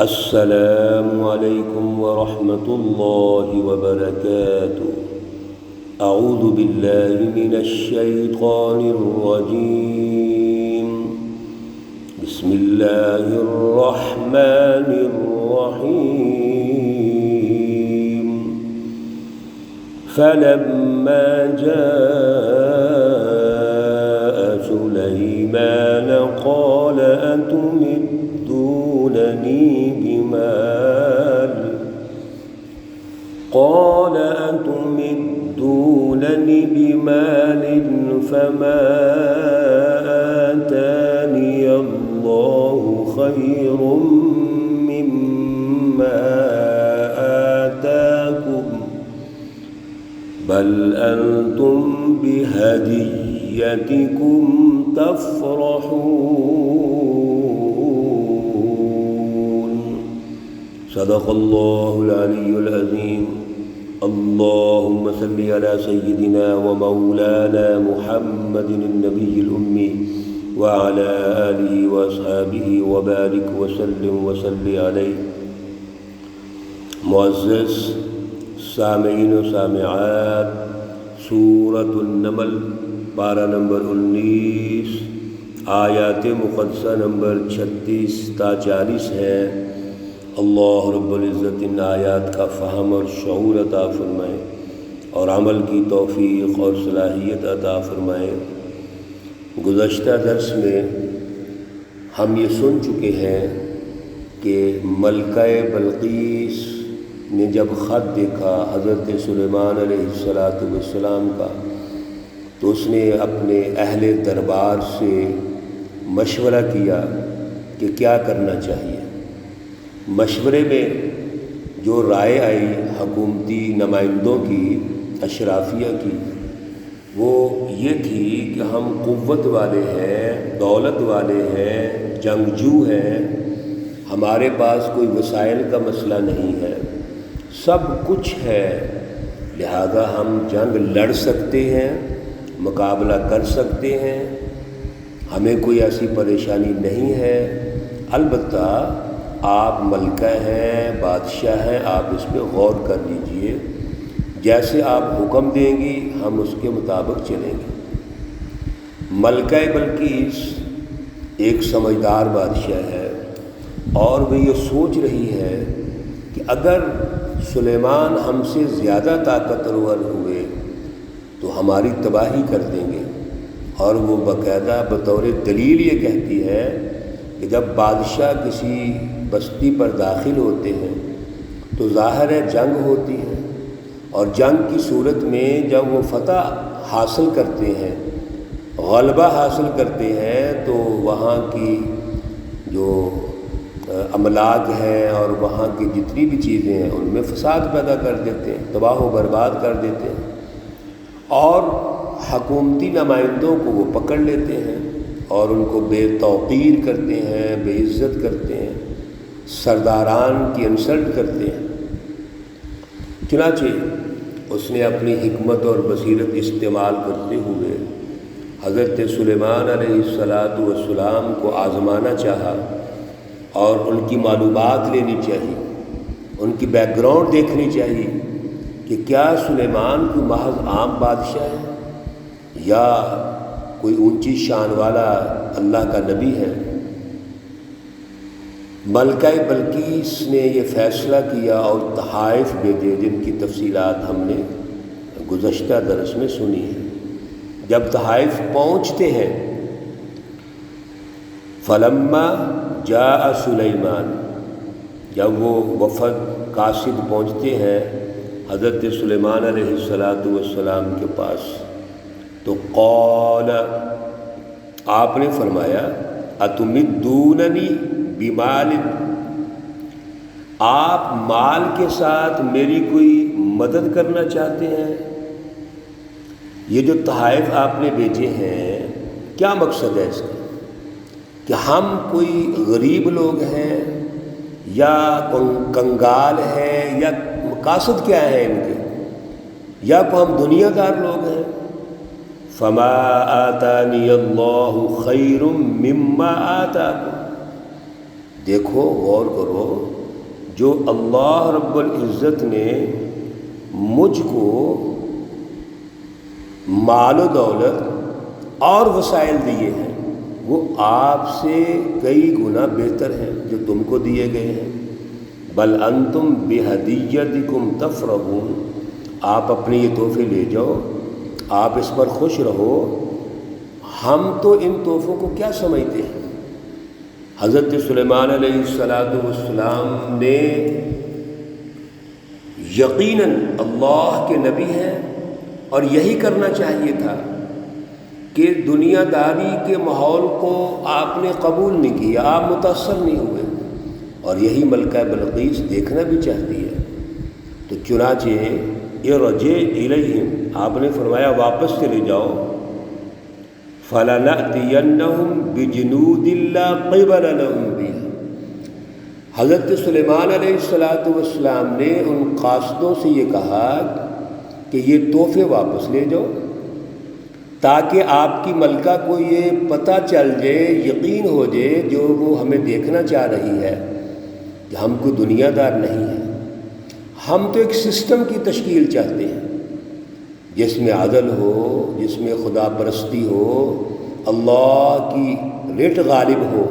السلام علیکم ورحمۃ اللہ وبرکاتہ۔ اعوذ باللہ من الشیطان الرجیم، بسم اللہ الرحمن الرحیم۔ فلما جاء سلیمان قال أتمدونني بمال فما آتاني الله خير مما آتاكم بل أنتم بهديتكم تفرحون۔ صدق اللہ العلی العظیم۔ اللہم صلی علی سیدنا ومولانا محمد النبی الأمی وعلی آلہ واصحابہ وبارک وسلم وصلی علیہ۔ معزز سامعین و سامعات، سورۃ النمل پارہ نمبر 19 آیات مقدسہ نمبر 36 تا 40 ہے۔ اللہ رب العزت ان آیات کا فہم اور شعور عطا فرمائے اور عمل کی توفیق اور صلاحیت عطا فرمائے۔ گزشتہ درس میں ہم یہ سن چکے ہیں کہ ملکہ بلقیس نے جب خط دیکھا حضرت سلیمان علیہ السلام کا تو اس نے اپنے اہل دربار سے مشورہ کیا کہ کیا کرنا چاہیے۔ مشورے میں جو رائے آئی حکومتی نمائندوں کی، اشرافیہ کی، وہ یہ تھی کہ ہم قوت والے ہیں، دولت والے ہیں، جنگجو ہیں، ہمارے پاس کوئی وسائل کا مسئلہ نہیں ہے، سب کچھ ہے، لہذا ہم جنگ لڑ سکتے ہیں، مقابلہ کر سکتے ہیں، ہمیں کوئی ایسی پریشانی نہیں ہے۔ البتہ آپ ملکہ ہیں، بادشاہ ہیں، آپ اس پہ غور کر لیجئے، جیسے آپ حکم دیں گی ہم اس کے مطابق چلیں گے۔ ملکہ بلقیس ایک سمجھدار بادشاہ ہے اور وہ یہ سوچ رہی ہے کہ اگر سلیمان ہم سے زیادہ طاقتور ہوئے تو ہماری تباہی کر دیں گے، اور وہ باقاعدہ بطور دلیل یہ کہتی ہے کہ جب بادشاہ کسی بستی پر داخل ہوتے ہیں تو ظاہر ہے جنگ ہوتی ہے، اور جنگ کی صورت میں جب وہ فتح حاصل کرتے ہیں، غلبہ حاصل کرتے ہیں، تو وہاں کی جو املاک ہیں اور وہاں کی جتنی بھی چیزیں ہیں ان میں فساد پیدا کر دیتے ہیں، تباہ و برباد کر دیتے ہیں، اور حکومتی نمائندوں کو وہ پکڑ لیتے ہیں اور ان کو بے توقیر کرتے ہیں، بے عزت کرتے ہیں، سرداران کی انسلٹ کرتے ہیں۔ چنانچہ اس نے اپنی حکمت اور بصیرت استعمال کرتے ہوئے حضرت سلیمان علیہ السلام کو آزمانا چاہا اور ان کی معلومات لینی چاہیے، ان کی بیک گراؤنڈ دیکھنی چاہیے کہ کیا سلیمان کوئی محض عام بادشاہ ہے یا کوئی اونچی شان والا اللہ کا نبی ہے۔ ملکہ بلقیس نے یہ فیصلہ کیا اور تحائف بھیجے جن کی تفصیلات ہم نے گزشتہ درس میں سنی ہے۔ جب تحائف پہنچتے ہیں، فلما جاء سلیمان، جب وہ وفد قاصد پہنچتے ہیں حضرت سلیمان علیہ السلام کے پاس، تو قال، آپ نے فرمایا، اتمدوننی بمال، آپ مال کے ساتھ میری کوئی مدد کرنا چاہتے ہیں؟ یہ جو تحائف آپ نے بھیجے ہیں کیا مقصد ہے اس کا؟ کہ ہم کوئی غریب لوگ ہیں یا کنگال ہیں، یا مقاصد کیا ہے ان کے، یا کو ہم دنیا دار لوگ ہیں؟ فما آتانی اللہ خیر مما آتاکم، دیکھو، غور کرو، جو اللہ رب العزت نے مجھ کو مال و دولت اور وسائل دیے ہیں وہ آپ سے کئی گنا بہتر ہیں جو تم کو دیے گئے ہیں۔ بل انتم بہدیتکم تفرحون، آپ اپنے یہ تحفے لے جاؤ، آپ اس پر خوش رہو، ہم تو ان تحفوں کو کیا سمجھتے ہیں۔ حضرت سلیمان علیہ السلام نے یقیناً اللہ کے نبی ہیں اور یہی کرنا چاہیے تھا کہ دنیا داری کے ماحول کو آپ نے قبول نہیں کیا، آپ متاثر نہیں ہوئے، اور یہی ملکہ بلقیس دیکھنا بھی چاہتی ہے۔ تو چنانچہ ارجع الیہم، آپ نے فرمایا واپس چلے جاؤ، فَلَنَأْتِيَنَّهُمْ بِجُنُودٍ لَّا قِبَلَ لَهُم بِهَا۔ حضرت سلیمان علیہ السلام نے ان قاصدوں سے یہ کہا کہ یہ تحفے واپس لے جاؤ، تاکہ آپ کی ملکہ کو یہ پتہ چل جائے، یقین ہو جائے جو وہ ہمیں دیکھنا چاہ رہی ہے کہ ہم کوئی دنیا دار نہیں ہے، ہم تو ایک سسٹم کی تشکیل چاہتے ہیں جس میں عدل ہو، جس میں خدا پرستی ہو، اللہ کی رٹ غالب ہو۔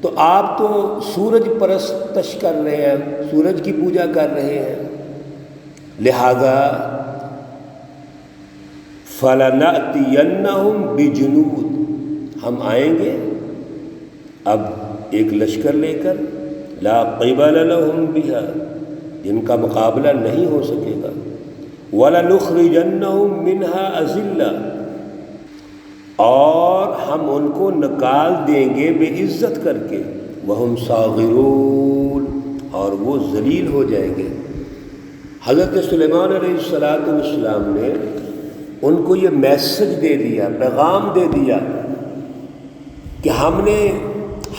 تو آپ تو سورج پرستش کر رہے ہیں، سورج کی پوجا کر رہے ہیں، لہذا فَلَنَأْتِيَنَّهُمْ بِجُنُود، ہم آئیں گے اب ایک لشکر لے کر، لا قبل لهم بها، جن کا مقابلہ نہیں ہو سکے گا، وَلَنُخْرِجَنَّهُمْ مِنْهَا أَذِلَّةً، اور ہم ان کو نکال دیں گے بے عزت کر کے، وَهُمْ صَاغِرُونَ، اور وہ ذلیل ہو جائیں گے۔ حضرت سلیمان علیہ السلام نے ان کو یہ میسج دے دیا، پیغام دے دیا کہ ہم نے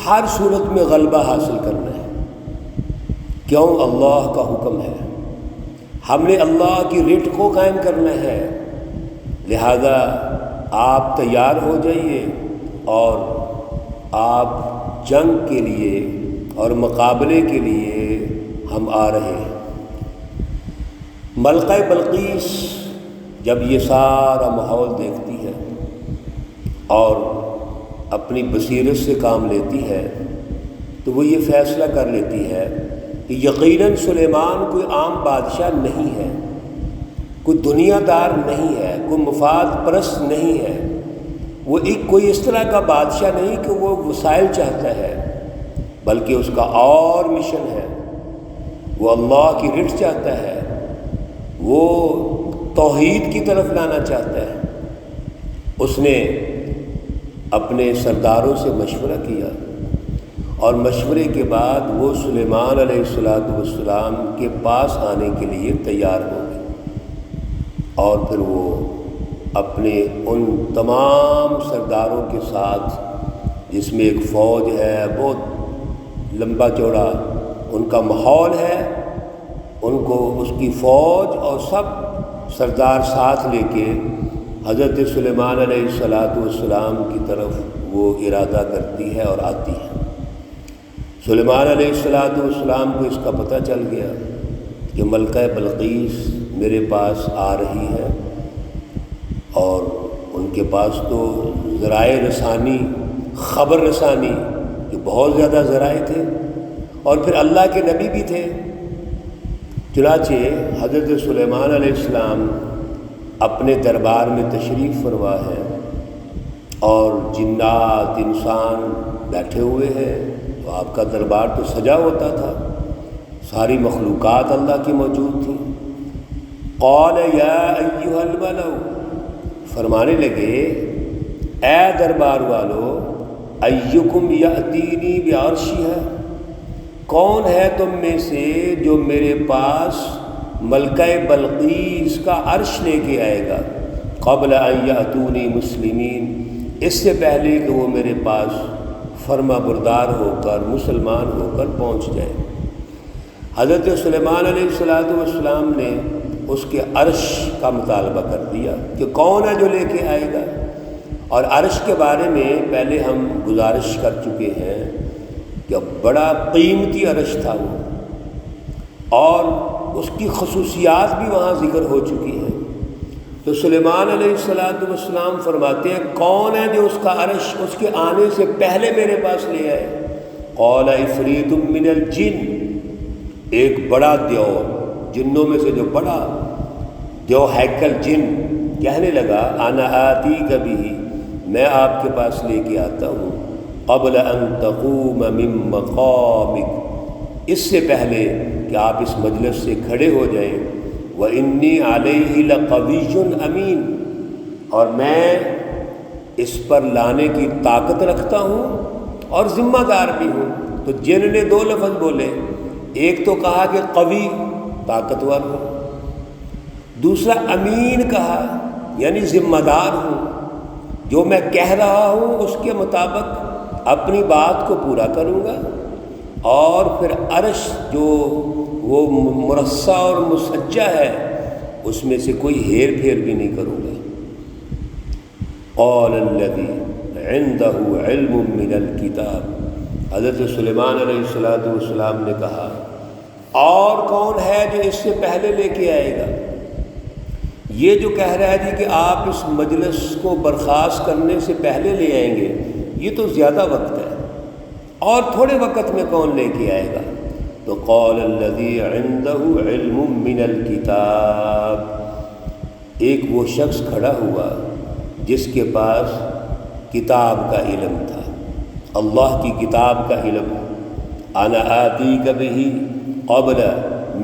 ہر صورت میں غلبہ حاصل کرنا ہے، کیوں؟ اللہ کا حکم ہے، ہم نے اللہ کی رٹ کو قائم کرنا ہے، لہذا آپ تیار ہو جائیے اور آپ جنگ کے لیے اور مقابلے کے لیے ہم آ رہے ہیں۔ ملکہ بلقیس جب یہ سارا ماحول دیکھتی ہے اور اپنی بصیرت سے کام لیتی ہے تو وہ یہ فیصلہ کر لیتی ہے کہ یقیناً سلیمان کوئی عام بادشاہ نہیں ہے، کوئی دنیا دار نہیں ہے، کوئی مفاد پرست نہیں ہے، وہ کوئی اس طرح کا بادشاہ نہیں کہ وہ وسائل چاہتا ہے، بلکہ اس کا اور مشن ہے، وہ اللہ کی رٹ چاہتا ہے، وہ توحید کی طرف لانا چاہتا ہے۔ اس نے اپنے سرداروں سے مشورہ کیا اور مشورے کے بعد وہ سلیمان علیہ السلام کے پاس آنے کے لیے تیار ہو گئے، اور پھر وہ اپنے ان تمام سرداروں کے ساتھ، جس میں ایک فوج ہے بہت لمبا چوڑا ان کا ماحول ہے، ان کو اس کی فوج اور سب سردار ساتھ لے کے حضرت سلیمان علیہ السلام کی طرف وہ ارادہ کرتی ہے اور آتی ہے۔ سلیمان علیہ السلام کو اس کا پتہ چل گیا کہ ملکہ بلقیس میرے پاس آ رہی ہے، اور ان کے پاس تو ذرائع رسانی، خبر رسانی جو بہت زیادہ ذرائع تھے، اور پھر اللہ کے نبی بھی تھے۔ چنانچہ حضرت سلیمان علیہ السلام اپنے دربار میں تشریف فرما ہے، اور جنات انسان بیٹھے ہوئے ہیں، تو آپ کا دربار تو سجا ہوتا تھا، ساری مخلوقات اللہ کی موجود تھی۔ قال یا ایھا الملأ، فرمانے لگے اے دربار والو، ایکم یأتینی بعرشھا، کون ہے تم میں سے جو میرے پاس ملکہ بلقیس کا عرش لے کے آئے گا، قبل ان یأتونی مسلمین، اس سے پہلے کہ وہ میرے پاس فرما بردار ہو کر، مسلمان ہو کر پہنچ جائے۔ حضرت سلیمان علیہ السلام نے اس کے عرش کا مطالبہ کر دیا کہ کون ہے جو لے کے آئے گا، اور عرش کے بارے میں پہلے ہم گزارش کر چکے ہیں کہ بڑا قیمتی عرش تھا وہ، اور اس کی خصوصیات بھی وہاں ذکر ہو چکی ہیں۔ تو سلیمان علیہ السلام فرماتے ہیں کون ہے جو اس کا عرش اس کے آنے سے پہلے میرے پاس لے آئے؟ قال عفریت من الجن، ایک بڑا دیو، جنوں میں سے جو بڑا دیو ہیکل جن کہنے لگا انا آتیک بہ، میں آپ کے پاس لے کے آتا ہوں، قبل ان تقوم من مقامک، اس سے پہلے کہ آپ اس مجلس سے کھڑے ہو جائیں، وَإِنِّي عَلَيْهِ لَقَوِيٌّ أَمِينٌ، اور میں اس پر لانے کی طاقت رکھتا ہوں اور ذمہ دار بھی ہوں۔ تو جن نے دو لفظ بولے، ایک تو کہا کہ قوی، طاقتور ہوں، دوسرا امین کہا یعنی ذمہ دار ہوں، جو میں کہہ رہا ہوں اس کے مطابق اپنی بات کو پورا کروں گا، اور پھر عرش جو وہ مرصع اور مسجع ہے اس میں سے کوئی ہیر پھیر بھی نہیں کروں گا۔ قال الذی عنده علم من الکتاب، حضرت سلیمان علیہ السلام نے کہا اور کون ہے جو اس سے پہلے لے کے آئے گا؟ یہ جو کہہ رہا ہے جی کہ آپ اس مجلس کو برخاست کرنے سے پہلے لے آئیں گے، یہ تو زیادہ وقت ہے، اور تھوڑے وقت میں کون لے کے آئے گا؟ تو قال الذی عنده علم من الکتاب، ایک وہ شخص کھڑا ہوا جس کے پاس کتاب کا علم تھا، اللہ کی کتاب کا علم، انا آتیک بہ قبل،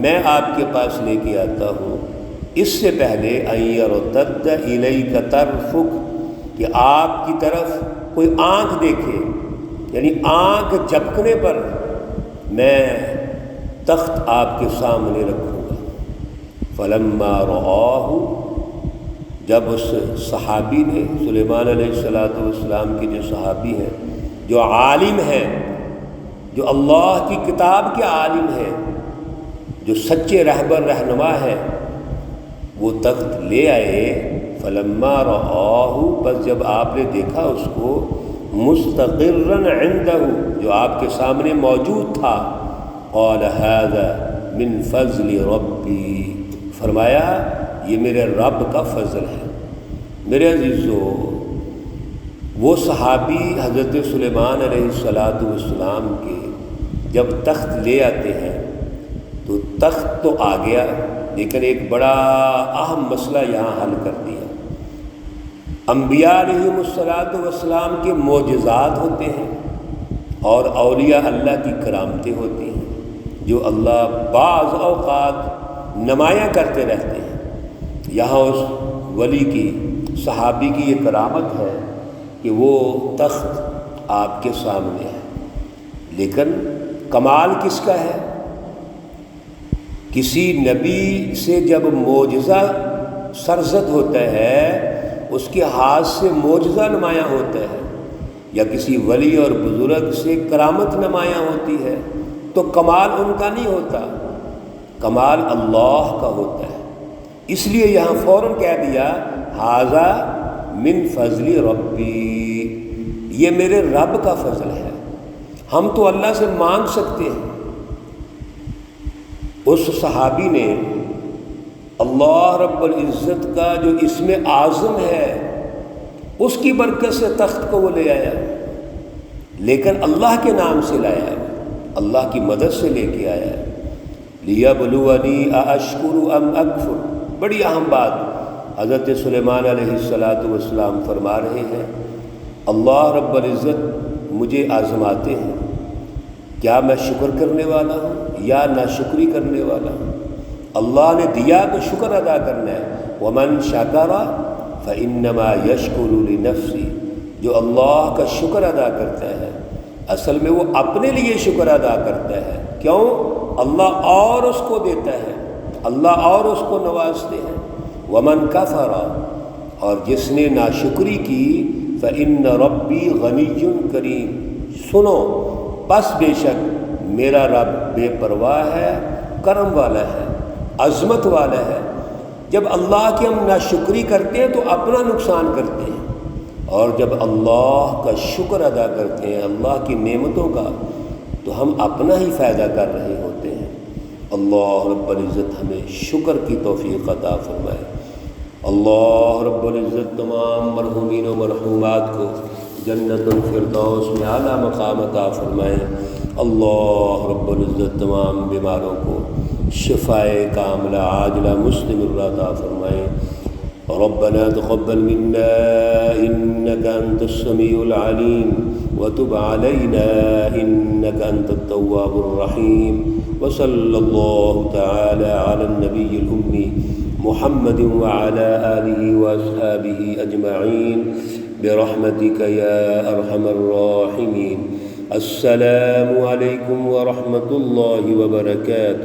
میں آپ کے پاس لے کے آتا ہوں اس سے پہلے ان یرتد الیک طرفک، کہ آپ کی طرف کوئی آنکھ دیکھے، یعنی آنکھ جھپکنے پر میں تخت آپ کے سامنے رکھوں گا۔ فلما رآہ، جب اس صحابی نے، سلیمان علیہ السلام کے جو صحابی ہیں، جو عالم ہیں، جو اللہ کی کتاب کے عالم ہیں، جو سچے رہبر رہنما ہیں، وہ تخت لے آئے۔ فلما رآہ، بس جب آپ نے دیکھا اس کو، مستقرا عندہ، جو آپ کے سامنے موجود تھا، قال ھذا من فضل ربی، فرمایا یہ میرے رب کا فضل ہے۔ میرے عزیزو، وہ صحابی حضرت سلیمان علیہ السلام کے جب تخت لے آتے ہیں تو تخت تو آ گیا، لیکن ایک بڑا اہم مسئلہ یہاں حل کر دیا۔ انبیاء علیہم السلام کے معجزات ہوتے ہیں اور اولیاء اللہ کی کرامتیں ہوتی ہیں جو اللہ بعض اوقات نمایاں کرتے رہتے ہیں۔ یہاں اس ولی کی، صحابی کی یہ کرامت ہے کہ وہ تخت آپ کے سامنے ہے، لیکن کمال کس کا ہے؟ کسی نبی سے جب معجزہ سرزد ہوتا ہے، اس کے ہاتھ سے معجزہ نمایاں ہوتا ہے، یا کسی ولی اور بزرگ سے کرامت نمایاں ہوتی ہے، تو کمال ان کا نہیں ہوتا، کمال اللہ کا ہوتا ہے۔ اس لیے یہاں فوراً کہہ دیا ھذا من فضل ربی، یہ میرے رب کا فضل ہے۔ ہم تو اللہ سے مانگ سکتے ہیں، اس صحابی نے اللہ رب العزت کا جو اسم اعظم ہے اس کی برکت سے تخت کو وہ لے آیا، لیکن اللہ کے نام سے لایا، اللہ کی مدد سے لے کے آیا۔ لیبلونی ااشکر ام اکفر، بڑی اہم بات حضرت سلیمان علیہ السلام فرما رہے ہیں، اللہ رب العزت مجھے آزماتے ہیں، کیا میں شکر کرنے والا ہوں یا ناشکری کرنے والا ہوں؟ اللہ نے دیا تو شکر ادا کرنا ہے، ومن شکر فإنما یشکر لنفسہ، جو اللہ کا شکر ادا کرتا ہے اصل میں وہ اپنے لیے شکر ادا کرتا ہے۔ کیوں؟ اللہ اور اس کو دیتا ہے، اللہ اور اس کو نوازتے ہیں۔ ومن کفر، اور جس نے ناشکری کی، فإن ربی غنی کریم، سنو پس بے شک میرا رب بے پرواہ ہے، کرم والا ہے، عظمت والا ہے۔ جب اللہ کی ہم ناشکری کرتے ہیں تو اپنا نقصان کرتے ہیں، اور جب اللہ کا شکر ادا کرتے ہیں، اللہ کی نعمتوں کا، تو ہم اپنا ہی فائدہ کر رہے ہوتے ہیں۔ اللہ رب العزت ہمیں شکر کی توفیق عطا فرمائے۔ اللہ رب العزت تمام مرحومین و مرحومات کو جنت الفردوس میں اعلیٰ مقام عطا فرمائے۔ اللہ رب العزت تمام بیماروں کو شفائے کاملہ عاجلہ مستمرہ عطا فرمائے۔ ربنا تقبل منا إنك أنت السميع العليم وتب علينا إنك أنت التواب الرحيم وصلى الله تعالى على النبي الأمي محمد وعلى آله وأصحابه أجمعين برحمتك يا أرحم الراحمين۔ السلام عليكم ورحمة الله وبركاته۔